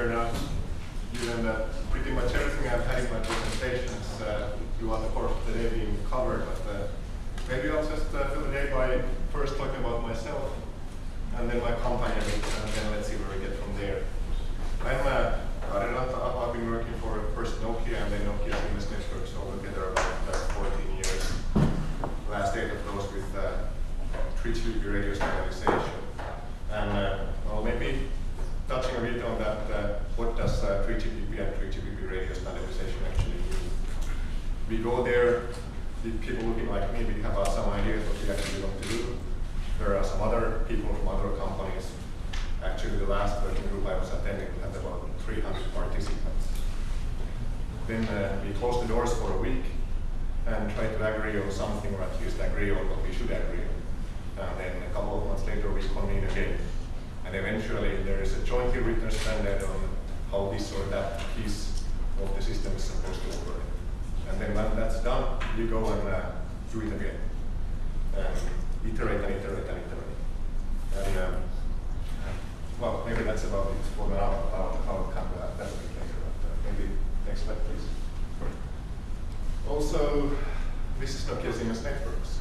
fair enough, given that pretty much everything I've had in my presentations throughout the course of the day being covered. But maybe I'll just fill the day by first talking about myself, and then my company, and then let's see where we get from there. I'm Ranta-aho. I've been working for first Nokia and then Nokia-Siemens networks altogether about 14 years. Last 8 of those with 3GPP radio standardization. And well, maybe touching a bit on that, what does 3GPP and 3GPP radio standardization actually mean? We go there, the people looking like me, we have some ideas what we actually want to do. There are some other people from other companies. Actually, the last working group I was attending had about 300 participants. Then we closed the doors for a week and tried to agree on something, or at least agree on what we should agree on. And then a couple of months later, we convene again. And eventually, there is a jointly written standard on how this or that piece of the system is supposed to operate. And then when that's done, you go and do it again. And iterate and iterate and iterate. And well, maybe that's about it for now. I'll come to that a bit later. But maybe next slide, please. Also, this is Nokia-Siemens Networks.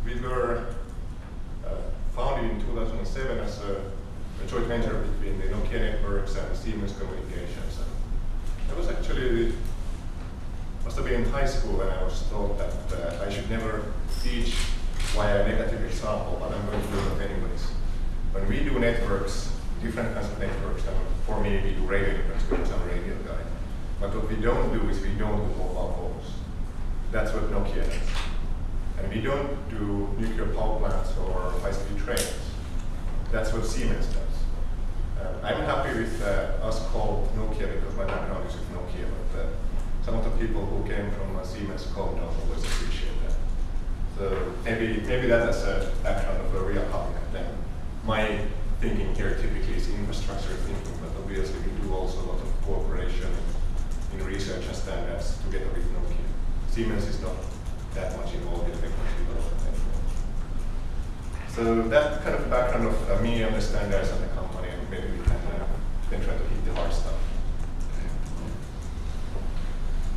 We were founded in 2007 as a joint venture between the Nokia Networks and Siemens Communications. And I was actually, must have been in high school when I was told that I should never teach by a negative example, but I'm going to do it anyways. When we do networks, different kinds of networks, and for me we do radio networks because I'm a radio guy. But what we don't do is we don't do mobile phones. That's what Nokia does. And we don't do nuclear power plants or high-speed trains. That's what Siemens does. I'm happy with us called Nokia because my background is with Nokia, but some of the people who came from Siemens code don't always appreciate that. So maybe that as a background of where we are coming at then. My thinking here typically is infrastructure thinking, but obviously we do also a lot of cooperation in research and standards together with Nokia. Siemens is not that much involved in technology development anymore. So that kind of background of me and the standards and the company, and maybe we can then try to hit the hard stuff.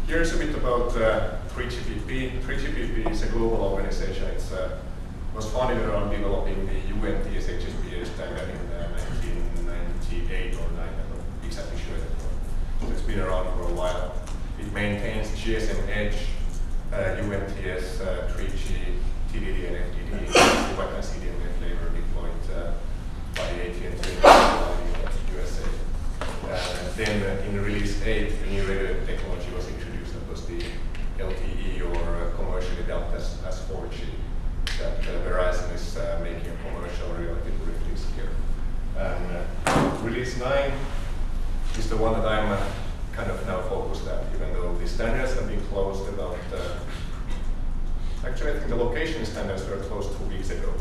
Here's a bit about 3GPP. 3GPP is a global organization. It was founded around developing the UNTS HSPA standard in 1998 or 9, I'm not exactly sure. So it's been around for a while. It maintains GSM Edge, UNTS, 3G, TDD and FDD, and CDMA flavor deployed by the AT&T in the USA. Then in release 8, a new radio technology was introduced. That was the LTE, or commercially dubbed as 4G. That Verizon is making a commercial reality release here. And release 9 is the one that I'm kind of now focused at, even though the standards have been closed about, actually I think the location standards were closed 2 weeks ago,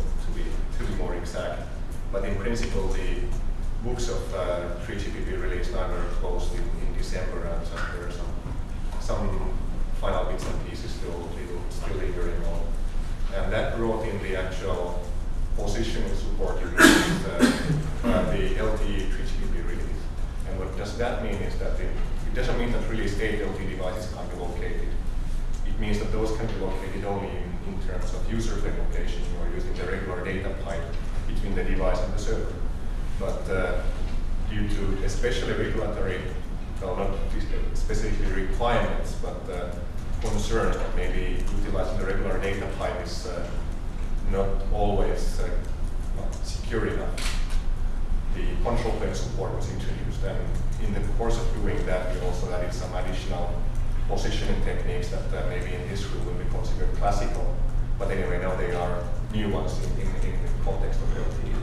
to be more exact. But in principle, the books of 3GPP release 9 were closed in December, and so there are some final bits and pieces still lingering on. And that brought in the actual positioning support with the LTE 3GPP release. And what does that mean is that it doesn't mean that release 8 LTE devices can't be located. It means that those can be located only in terms of user plane location, or using the regular data pipe between the device and the server. But due to especially regulatory, well, not specifically requirements, but concerns that maybe utilizing the regular data pipe is not always secure enough, the control plane support was introduced. And in the course of doing that, we also added some additional positioning techniques that maybe in this room will be considered classical. But anyway, now they are new ones in the context of LTE.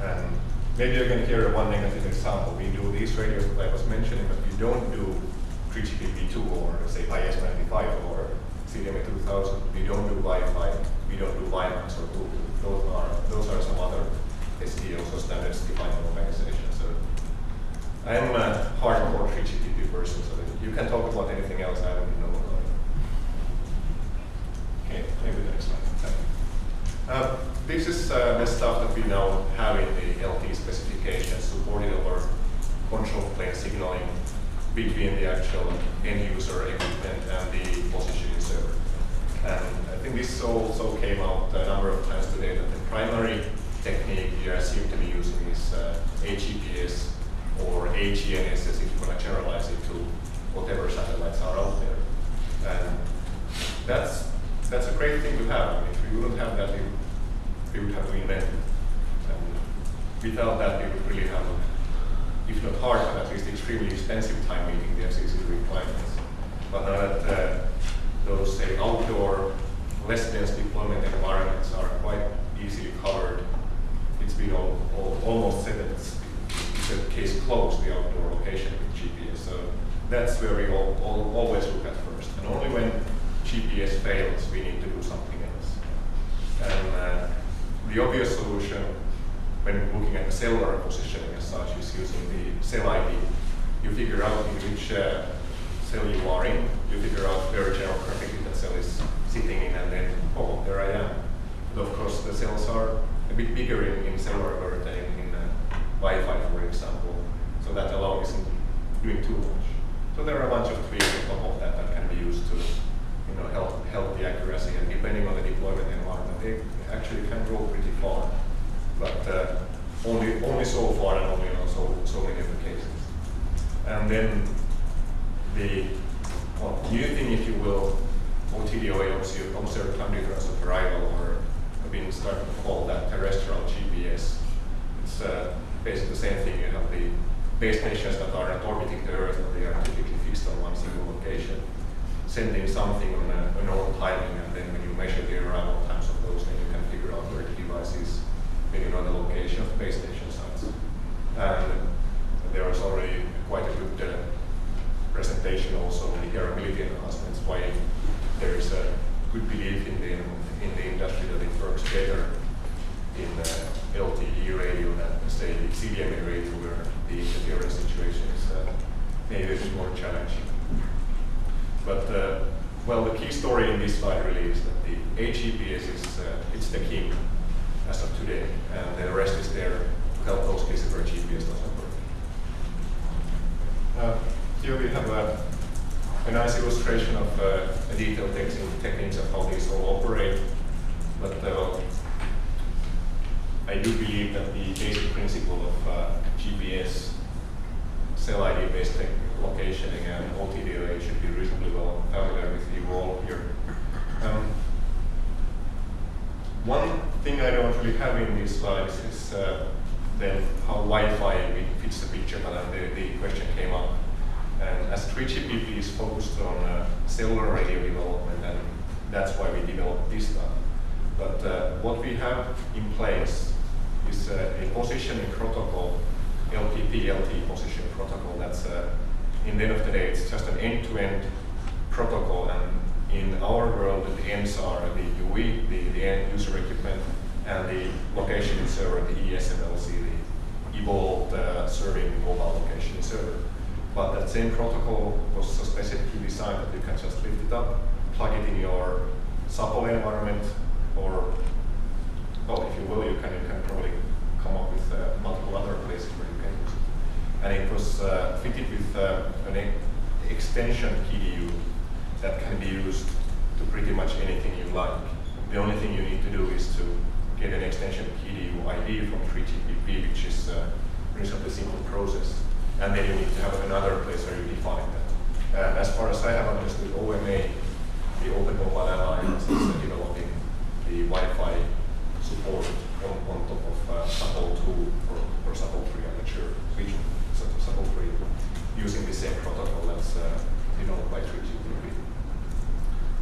And maybe you're going to hear one negative example. We do these radios that I was mentioning, but we don't do 3GPP2 or say IS-95 or CDMA 2000. We don't do Wi-Fi. We don't do WiMAX or Bluetooth. Those are some other SDOs or standards defined organizations. So I am a hardcore 3GPP person, so you can talk about anything else I don't know about it. Okay, maybe the next slide. This is the stuff that we now have in the LTE specification, supported over between the actual end user equipment and the positioning server. And I think this also came out a number of times today that the primary technique you assume to be using is HEPS or HENSS if you want to generalize it to whatever satellites are out there. And that's a great thing to have. I mean, if we wouldn't have that, we would have to invent it. And without that, we would really have, if not hard, but at least extremely expensive time meeting the FCC requirements. But now that those, say, outdoor, less dense deployment environments are quite easily covered, it's been almost said that it's a case closed, the outdoor location with GPS. So that's where we always look at first. And only when GPS fails, we need to do something else. And the obvious solution when looking at the cellular positioning as such is using the cell ID. You figure out in which cell you are in, you figure out where geographically that cell is sitting in, and then, oh, there I am. But of course, the cells are a bit bigger in cellular world than in Wi-Fi, for example. So that alone isn't doing too much. So there are a bunch of tweaks on top of that that can be used to, help the accuracy, and depending on the deployment environment, they actually can go pretty far. But only so far, and only on so many of the cases. And then the new thing, if you will, OTDOA, observed time difference of arrival, or I've been starting to call that terrestrial GPS. It's basically the same thing. You have the base stations that are not orbiting the Earth, but they are typically fixed on one single location, sending something on a known timing, and then when you measure the arrival times of those, then you can figure out where the device is, when you know the location of the base station sites. And there is already quite a good presentation also on the hearability enhancements, why there is a good belief in the industry that it works better in LTE radio than, say, CDMA radio, where the interference situation is maybe a bit more challenging. But well, the key story in this slide really is that the HEPS is it's the king as of today, and the rest is there to help those cases where GPS doesn't work. Here we have a nice illustration of a detailed techniques of how these all operate. But I do believe that the basic principle of GPS, cell ID-based locationing, and OTDOA should be reasonably well familiar with you all here. One thing I don't really have in these slides is then how Wi-Fi fits the picture, but the question came up. And as 3GPP is focused on cellular radio development, and that's why we developed this stuff. But what we have in place is a positioning protocol, LTE positioning protocol. That's in the end of the day, it's just an end-to-end protocol. And in our world, the ends are the UE, the end user equipment, and the location server, the ESMLC, the evolved serving mobile location server. But that same protocol was so specifically designed that you can just lift it up, plug it in your SAPOL environment, or, well, if you will, you can probably come up with multiple other places where you can use it. And it was fitted with an extension PDU that can be used to pretty much anything you like. The only thing you need to do is to get an extension PDU ID from 3GPP, which is a reasonably simple process. And then you need to have another place where you define that. As far as I have understood, OMA, the Open Mobile Alliance, is developing the Wi-Fi support on top of SAPOL 2 or SAPOL 3, I'm not sure which SAPOL 3, using the same protocol that's developed by 3GPP.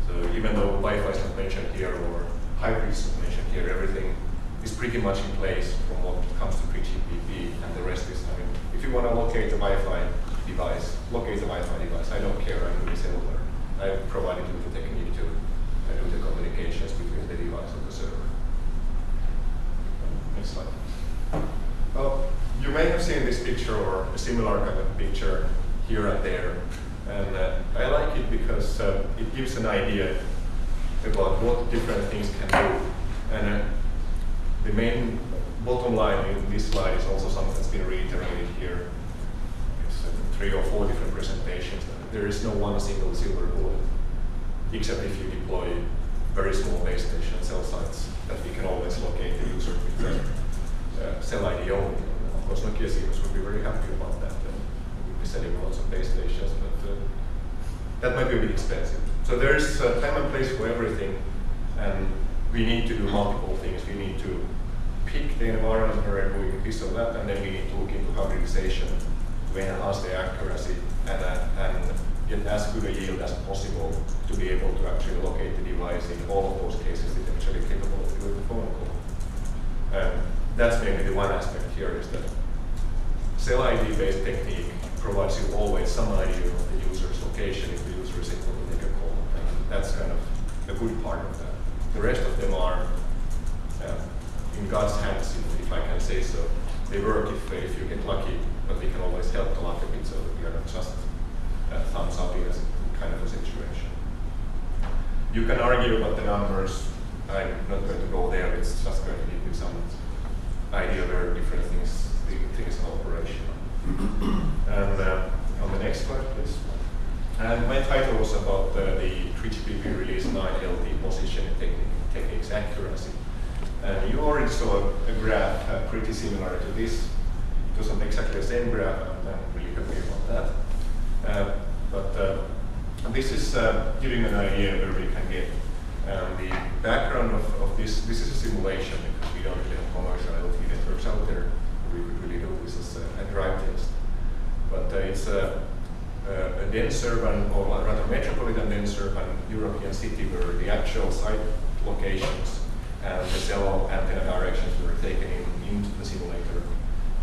So even though Wi-Fi is not mentioned here or hybrid is not mentioned here, everything is pretty much in place from what comes to 3GPP, and the rest is, if you want to locate the Wi-Fi device, locate the Wi-Fi device. I don't care, I'm doing cellular. I've provided you with the technique to do the communications between the device and the server. Next slide. Well, you may have seen this picture or a similar kind of picture here and there. And I like it because it gives an idea about what different things can do. And the main bottom line in this slide is also something that's been reiterated here. It's 3 or 4 different presentations representations. There is no one single silver bullet, except if you deploy very small base station cell sites that we can always locate the user with the cell ID only. Of course, Nokia-Siemens would be very happy about that. We would be setting lots of base stations, but that might be a bit expensive. So there's a time and place for everything, and we need to do multiple things. We need to pick the environment where we're doing this or that, and then we need to look into hybridization to enhance the accuracy and get as good a yield as possible to be able to actually locate the device in all of those cases that actually capable of doing the phone call. And that's maybe the one aspect here is that cell ID-based technique provides you always some idea of the user's location if the user is able to make a call. And that's kind of the good part of that. The rest of them are in God's hands, if I can say so. They work if you get lucky, but we can always help the luck a bit so that we are not just thumbs up in a kind of a situation. You can argue about the numbers. I'm not going to go there. It's just going to give you some idea where different things are operational. And on the next slide, please. And my title was about the 3GPP Rel-9 LTE Positioning Techniques Accuracy. And you already saw a graph pretty similar to this. It wasn't exactly the same graph, I'm really happy about that. But this is giving an idea where we can get. The background of this is a simulation because we don't really have commercial LTE networks out there. We could really do this as a drive test. But it's a dense urban, or rather metropolitan dense urban European city where the actual site locations and the cell antenna directions were taken into the simulator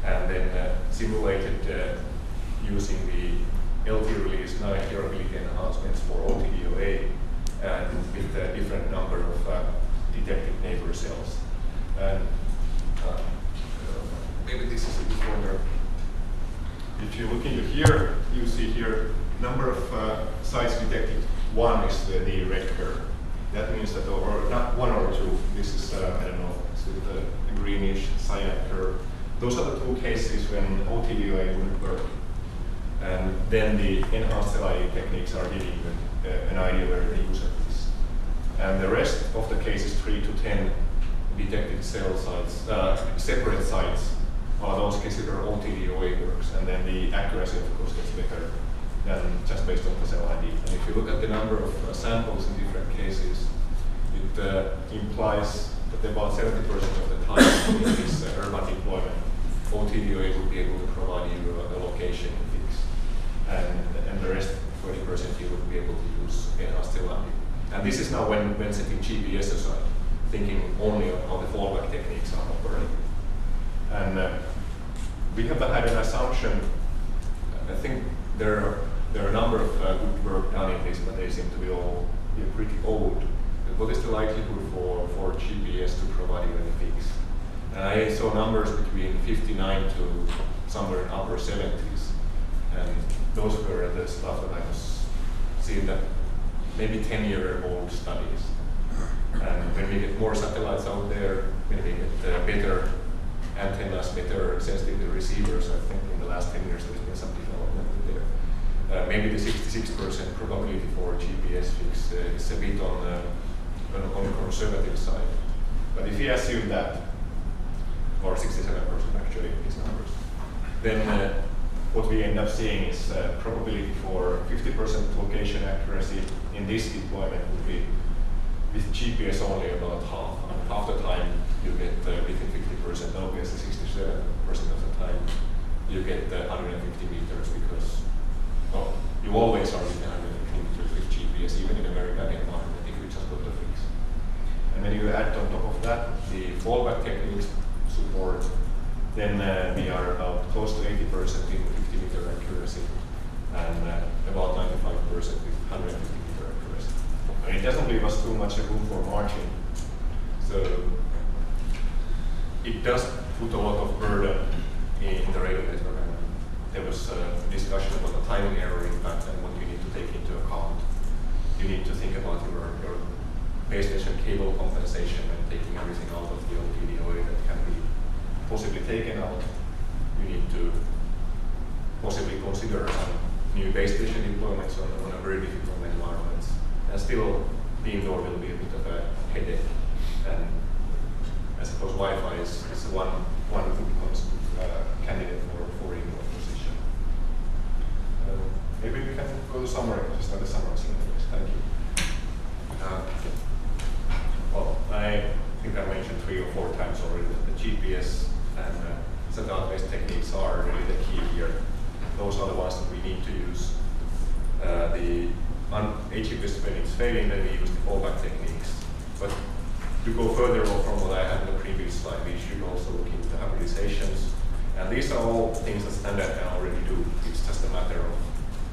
and then simulated using the LTE Rel-9 durability enhancements for OTDOA and with a different number of detected neighbor cells. And maybe this is a bit further. If you look into here, you see here number of sites detected. One is the red curve. That means that, or not one or two, this is, I don't know, the greenish cyan curve. Those are the two cases when OTDOA wouldn't work. And then the enhanced LIE techniques are giving you an idea where the user is. And the rest of the cases, 3 to 10 detected cell sites, separate sites, are those cases where OTDOA works. And then the accuracy, of course, gets better than just based on the cell ID. And if you look at the number of samples in different cases, it implies that about 70% of the time in this urban deployment, OTDOA will be able to provide you a location fix. And the rest, 40%, you would be able to use enhanced LIE. And this is now when setting GPS aside, thinking only of how the fallback techniques are operating. And we have had an assumption. I think there are a number of good work done in this, but they seem to be all pretty old. What is the likelihood for GPS to provide you any fix? And I saw numbers between 59 to somewhere in upper 70s. And those were the stuff that I was seeing that maybe 10-year-old studies. And when we get more satellites out there, when we get better antennas, better sensitivity receivers, I think in the last 10 years there's been some development there. Maybe the 66% probability for GPS fix is a bit on the conservative side. But if you assume that, or 67% actually, these numbers, then what we end up seeing is probability for 50% location accuracy in this deployment would be with GPS only about half. And half the time you get within 50%, obviously 67% of the time you get 150 meters because you always are within 150 meters with GPS, even in a very bad environment if you just got the fix. And when you add on top of that the fallback techniques support, then we are about close to 80% in 50-meter accuracy and about 95% with 150-meter accuracy. And it doesn't leave us too much room for margin. So it does put a lot of burden in the regulator. There was a discussion about the timing error impact and what you need to take into account. You need to think about your base station cable compensation and taking everything out of the OTDOA that can be possibly taken out. You need to possibly consider some new base station deployments on a very difficult environment. And still, the indoor will be a bit of a headache. And I suppose Wi-Fi is one candidate for indoor position. Maybe we can go to summary, just like the summarizing. Thank you. Well, I think I mentioned 3 or 4 times already that the GPS and satellite-based techniques are really the key here. Those are the ones that we need to use. The HGPS, when it's failing, then we use the fallback techniques. But to go further on from what I had in the previous slide, we should also look into hybridizations. And these are all things that Standard can already do. It's just a matter of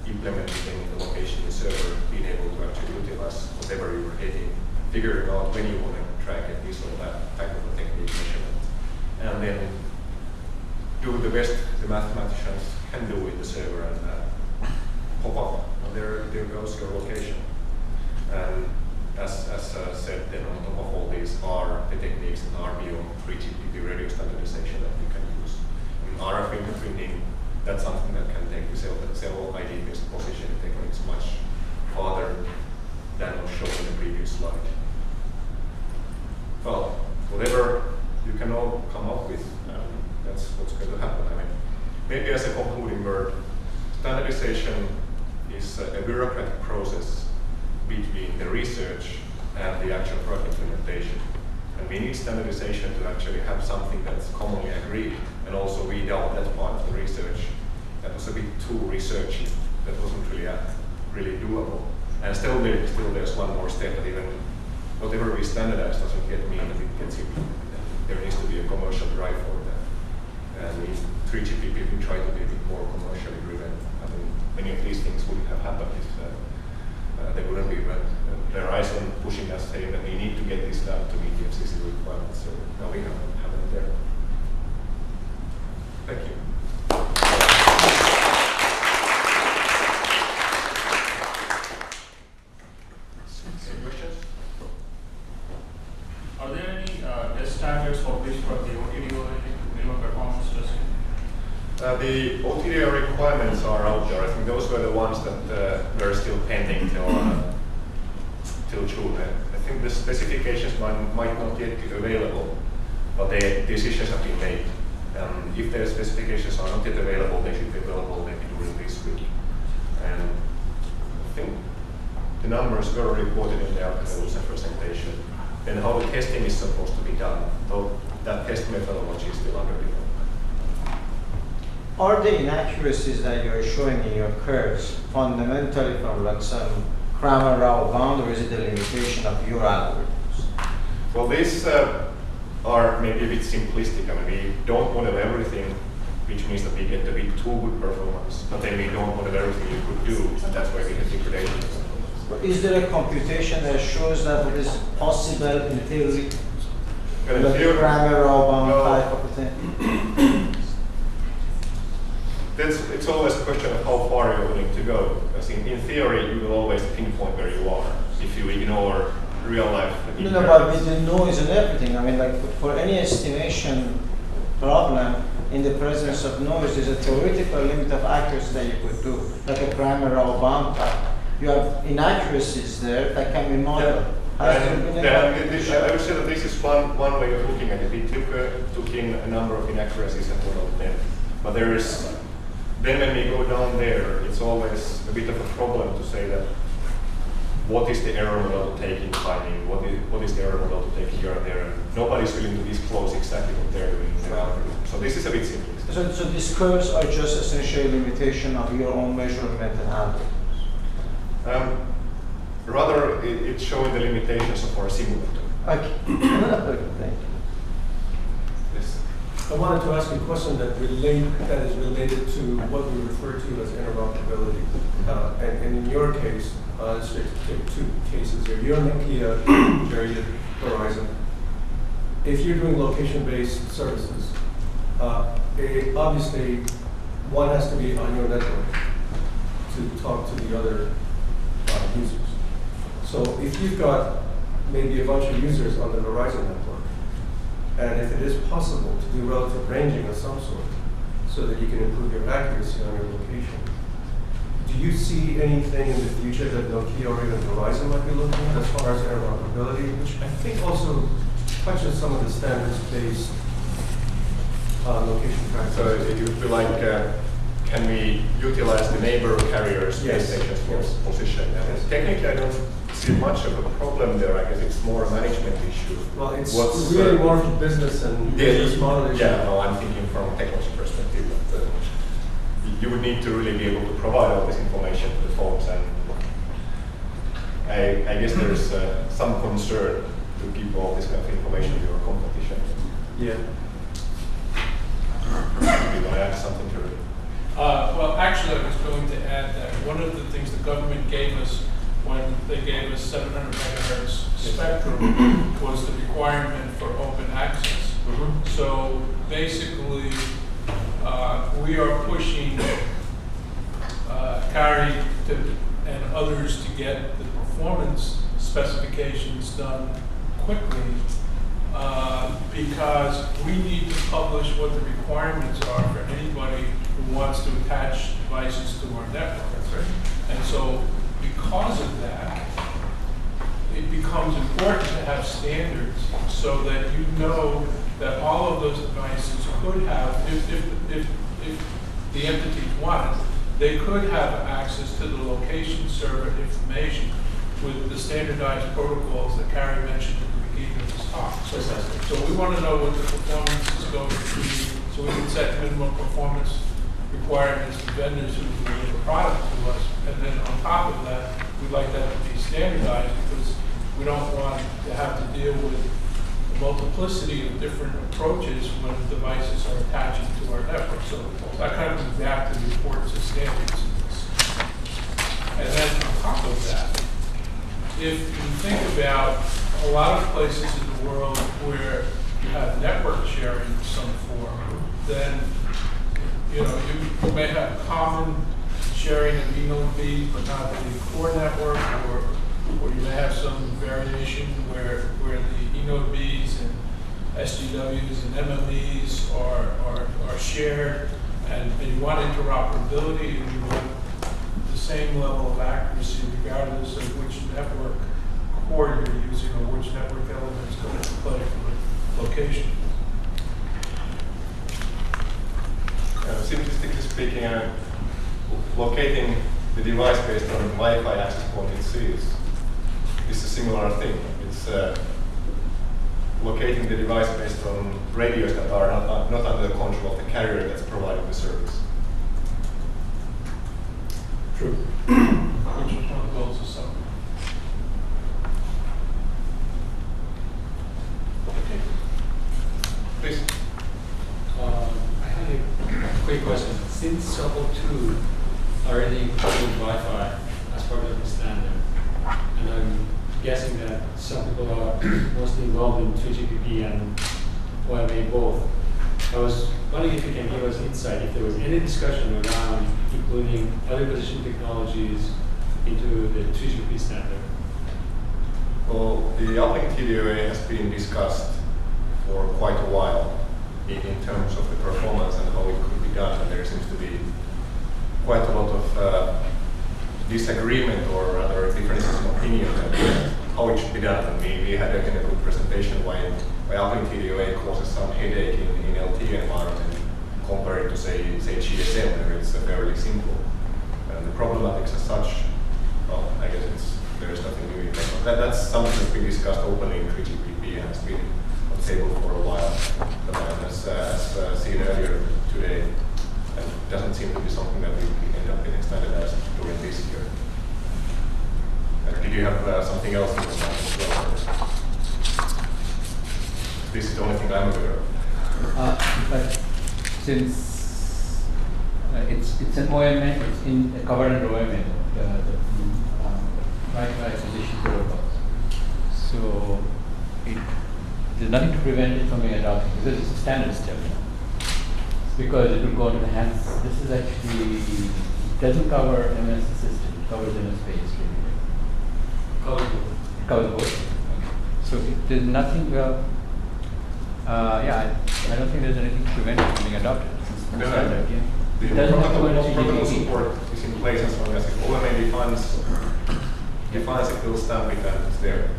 implementing the location in the server, being able to actually utilize whatever you're hitting, figuring out when you want to track it, this or that type of a technique measurement. And then do the best the mathematicians can do in the server and pop up. And there goes your location. And as said, then on top of all these are the techniques that are beyond 3GPP radio standardization that we can use. In RF fingerprinting, that's something that can take the cell ID-based positioning techniques much farther than was shown in the previous slide. Well, whatever you can all come up with, that's what's going to happen. I mean, maybe as a concluding word, standardization is a bureaucratic process between the research and the actual product implementation. And we need standardization to actually have something that's commonly agreed, and also weed out that part of the research that was a bit too researchy, that wasn't really doable. And still there's one more step that even whatever we standardize doesn't yet mean that it gets implemented. There needs to be a commercial drive for that. And in 3GPP we try to be a bit more commercially driven. I mean, many of these things wouldn't have happened if they wouldn't be, but Verizon pushing us saying that we need to get this done to meet the FCC requirements. So now we have it there. Thank you. Any questions? Are there any test standards published for the OTDR minimum performance testing? The OTDR requirements are out there. I think those were the ones that were still pending till June. I think the specifications might not yet be available, but the decisions have been made. If the specifications are not yet available, they should be available maybe during this week. And I think the numbers were reported in the Alcatel presentation. And how the testing is supposed to be done, though that test methodology is still under development. Are the inaccuracies that you're showing in your curves fundamentally from like some Kramer-Rao bound, or is it a limitation of your algorithms? Well, these are maybe a bit simplistic. I mean, we don't model everything, which means that we get a bit too good performance, but then we don't model everything you could do, and that's why we get degradation. Is there a computation that shows that it is possible in theory? Like Kramer-Rao bound type of a thing? It's always a question of how far you're willing to go. Because in theory, you will always pinpoint where you are if you ignore real life. No, but with the noise and everything, I mean, like for any estimation problem in the presence of noise, there's a theoretical limit of accuracy that you could do, like a Kramer-Rao bound type. You have inaccuracies there that can be modeled. I would say that this is one way of looking at it. We took in a number of inaccuracies and modeled them. But then when we go down there, it's always a bit of a problem to say that what is the error model to take in timing, what is the error model to take here and there. Nobody's willing to disclose exactly what they're doing in the algorithm. So this is a bit simplistic. So these curves are just essentially a limitation of your own measurement algorithms? Rather, it's showing the limitations of our simulator. Okay. Thank you. Yes. I wanted to ask you a question that is related to what we refer to as interoperability. And in your case, let's take 2 cases here. You're Nokia, Jerry at Verizon. If you're doing location-based services, obviously one has to be on your network to talk to the other users. So if you've got maybe a bunch of users on the Verizon network, and if it is possible to do relative ranging of some sort, so that you can improve your accuracy on your location, do you see anything in the future that Nokia or even Verizon might be looking at as far as interoperability, which I think also touches some of the standards-based location tracking? So it would be like, can we utilize the neighbor carriers' base stations for position? And technically, I don't see much of a problem there. I guess it's more a management issue. Well, it's What's, really more of a business and business model issue. Yeah, no, I'm thinking from a technology perspective. But, you would need to really be able to provide all this information to the phones, and I guess there's some concern to give all this kind of information to your competition. Yeah. You want to add something to it? Well, actually, I was going to add that one of the things the government gave us when they gave us 700 megahertz spectrum was the requirement for open access. So basically, we are pushing Karri and others to get the performance specifications done quickly because we need to publish what the requirements are for anybody who wants to attach devices to our network. That's right. And so because of that, it becomes important to have standards so that you know that all of those devices could have, if the entities wanted, they could have access to the location server information with the standardized protocols that Karri mentioned at the beginning of this talk. So we want to know what the performance is going to be, so we can set minimum performance requirements to vendors who deliver product to us. And then on top of that, we'd like that to be standardized because we don't want to have to deal with a multiplicity of different approaches when devices are attaching to our network. So that kind of goes back to the importance of standards in this. And then on top of that, if you think about a lot of places in the world where you have network sharing in some form, then you may have common sharing of eNode Bs, but not the core network, or you may have some variation where the eNode Bs and SGWs and MMEs are shared, and you want interoperability, and you want the same level of accuracy regardless of which network core you're using or which network element is going to play for the location. Simplistically speaking, locating the device based on Wi-Fi access point is a similar thing. It's locating the device based on radios that are not under the control of the carrier that's providing the service. True. Which is one of the goals of some. Okay. Please. I have a quick question. Since Support 2 already included Wi-Fi as part of the standard, and I'm guessing that some people are mostly involved in 3GPP and OMA both, I was wondering if you can give us insight if there was any discussion around including other position technologies into the 3GPP standard. Well, the uplink TDOA has been discussed for quite a while in terms of the performance and how it could be done, and there seems to be quite a lot of disagreement or rather differences in opinion on how it should be done. And we had a good presentation why uplink TDOA causes some headache in LTE environment compared to say GSM, where it's fairly simple. And the problematics as such, well, I guess there's nothing new in that. That's something that's been discussed openly in 3GPP and has been on the table for a while. But as seen earlier today, it doesn't seem to be something that we end up getting standardized during this year. Did you have something else in your mind as well? This is the only thing I'm aware of. But since it's an OMA, it's covered under OMA, the Wi-Fi position protocols. So there's nothing to prevent it from being adopted because it's a standard step. Because it will go into the hands. This is actually, it doesn't cover MS system, it covers MS space. It covers both. So there's nothing, I don't think there's anything to prevent it from being adopted. Since it's standard, yeah. The It doesn't have to go into protocol CGPP. support is in place as long as the OMA defines it, will stamp it and it's there.